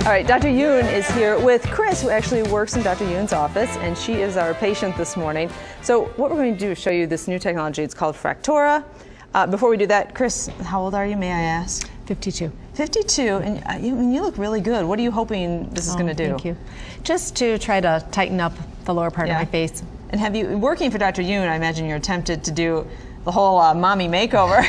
All right, Dr. Youn is here with Chris, who actually works in Dr. Youn's office, and she is our patient this morning. So what we're going to do is show you this new technology. It's called Fractora. Before we do that, Chris, how old are you, may I ask? 52. 52, and you look really good. What are you hoping this is going to do? Thank you. Just to try to tighten up the lower part of my face. And have you, working for Dr. Youn, I imagine you're tempted to do the whole mommy makeover.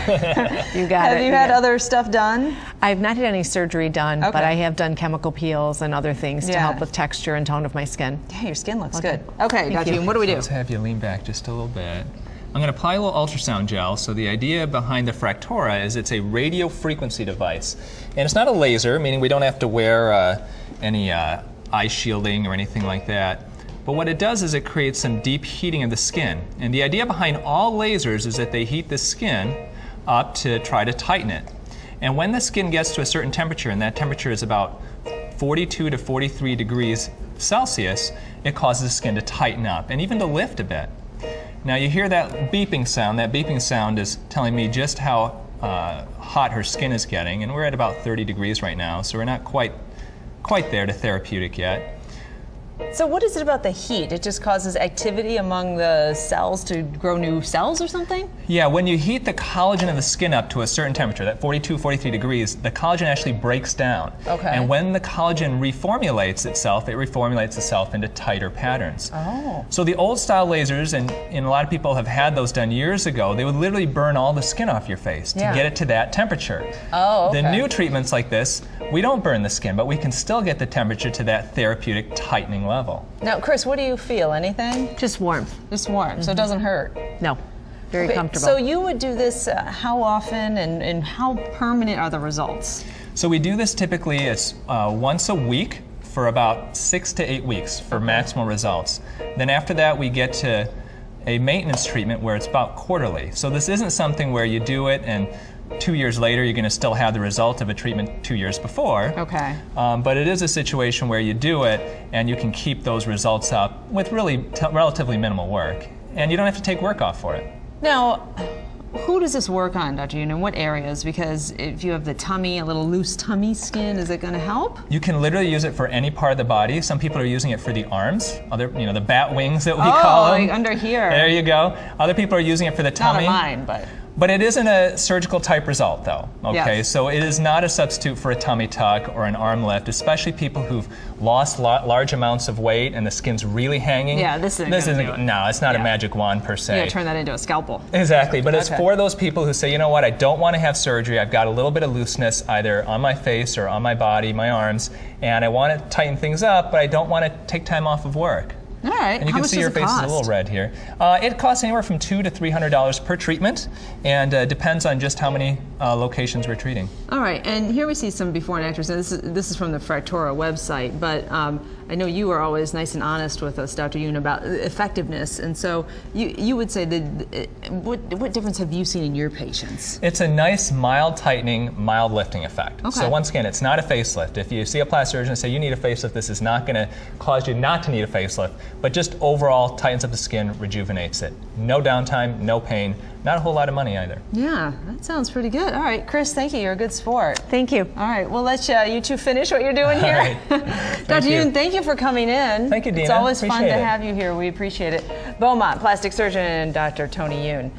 You got it. Have you had other stuff done? I've not had any surgery done, but I have done chemical peels and other things to help with texture and tone of my skin. Yeah, your skin looks good. Okay, Dr. Youn, what do we do? Let's have you lean back just a little bit. I'm going to apply a little ultrasound gel. So the idea behind the Fractora is it's a radio frequency device. And it's not a laser, meaning we don't have to wear any eye shielding or anything like that. But what it does is it creates some deep heating of the skin. And the idea behind all lasers is that they heat the skin up to try to tighten it. And when the skin gets to a certain temperature, and that temperature is about 42 to 43 degrees Celsius, it causes the skin to tighten up and even to lift a bit. Now you hear that beeping sound. That beeping sound is telling me just how hot her skin is getting, and we're at about 30 degrees right now, so we're not quite there to therapeutic yet. So what is it about the heat? It just causes activity among the cells to grow new cells or something? Yeah, when you heat the collagen of the skin up to a certain temperature, that 42, 43 degrees, the collagen actually breaks down. Okay. And when the collagen reformulates itself, it reformulates itself into tighter patterns. Oh. So the old style lasers, and a lot of people have had those done years ago, they would literally burn all the skin off your face to get it to that temperature. Oh, okay. The new treatments like this, we don't burn the skin, but we can still get the temperature to that therapeutic tightening level. Now, Chris, what do you feel? Anything? Just warmth. Just warm, so it doesn't hurt? No. Very comfortable. So you would do this how often, and how permanent are the results? So we do this typically as once a week for about 6 to 8 weeks for maximal results. Then after that we get to a maintenance treatment where it's about quarterly. So this isn't something where you do it and 2 years later you're going to still have the result of a treatment 2 years before. Okay. But it is a situation where you do it and you can keep those results up with really relatively minimal work. And you don't have to take work off for it. Now, who does this work on, Dr. Youn, in what areas? Because if you have the tummy, a little loose tummy skin, is it going to help? You can literally use it for any part of the body. Some people are using it for the arms, the bat wings that we call them. Like under here. There you go. Other people are using it for the tummy. Not on mine, but... But it isn't a surgical type result though, okay? Yes. So it is not a substitute for a tummy tuck or an arm lift, especially people who've lost large amounts of weight and the skin's really hanging. Yeah, this isn't no, it's not a magic wand per se. You gotta turn that into a scalpel. Exactly, but it's for those people who say, you know what, I don't want to have surgery, I've got a little bit of looseness either on my face or on my body, my arms, and I want to tighten things up, but I don't want to take time off of work. All right. And you can see your face is a little red here. It costs anywhere from $200 to $300 per treatment, and depends on just how many locations we're treating. All right, and here we see some before and afters. Now, this is from the Fractora website, but I know you are always nice and honest with us, Dr. Youn, about effectiveness, and so you would say that what difference have you seen in your patients? It's a nice mild tightening, mild lifting effect. Okay. So once again, it's not a facelift. If you see a plastic surgeon and say you need a facelift, this is not going to cause you not to need a facelift, but just overall tightens up the skin, rejuvenates it. No downtime, no pain, not a whole lot of money either. Yeah, that sounds pretty good. All right, Chris, thank you. You're a good sport. Thank you. All right, we'll let you two finish what you're doing here. Dr. Youn, thank you for coming in. Thank you, Dina. It's always fun to Appreciate it. have you here. We appreciate it. Beaumont plastic surgeon Dr. Tony Youn.